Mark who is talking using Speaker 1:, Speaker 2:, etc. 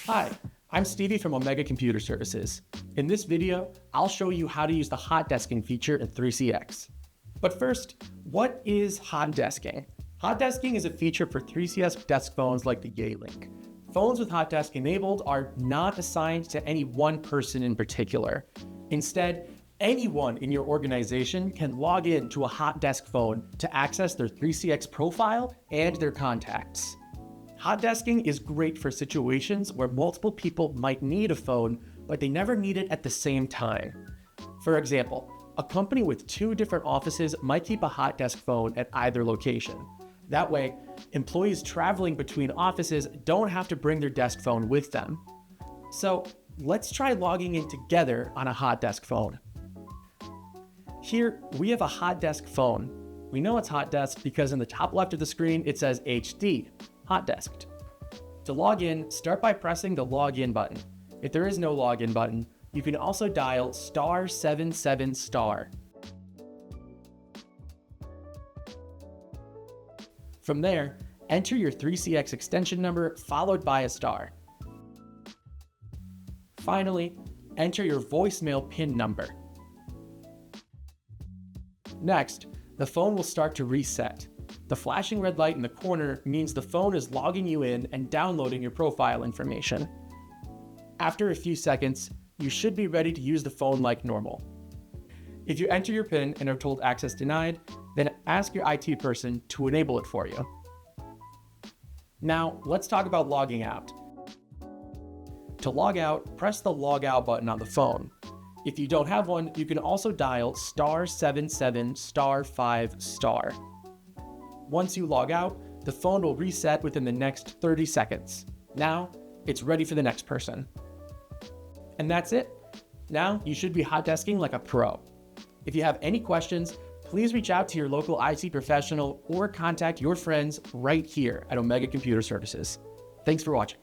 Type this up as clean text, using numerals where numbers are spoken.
Speaker 1: Hi, I'm Stevie from Omega Computer Services. In this video, I'll show you how to use the hot desking feature in 3CX. But first, what is hot desking? Hot desking is a feature for 3CS desk phones like the Yealink. Phones with hot desk enabled are not assigned to any one person in particular. Instead, anyone in your organization can log in to a hot desk phone to access their 3CX profile and their contacts. Hot desking is great for situations where multiple people might need a phone, but they never need it at the same time. For example, a company with 2 different offices might keep a hot desk phone at either location. That way, employees traveling between offices don't have to bring their desk phone with them. So let's try logging in together on a hot desk phone. Here, we have a hot desk phone. We know it's hot desk because in the top left of the screen, it says HD. Hot desked. To log in, start by pressing the login button. If there is no login button, you can also dial *77*. From there, enter your 3CX extension number followed by a star. Finally, enter your voicemail PIN number. Next, the phone will start to reset. The flashing red light in the corner means the phone is logging you in and downloading your profile information. After a few seconds, you should be ready to use the phone like normal. If you enter your PIN and are told access denied, then ask your IT person to enable it for you. Now, let's talk about logging out. To log out, press the log out button on the phone. If you don't have one, you can also dial *77*5*. Once you log out, the phone will reset within the next 30 seconds. Now, it's ready for the next person. And that's it. Now, you should be hot desking like a pro. If you have any questions, please reach out to your local IT professional or contact your friends right here at Omega Computer Services. Thanks for watching.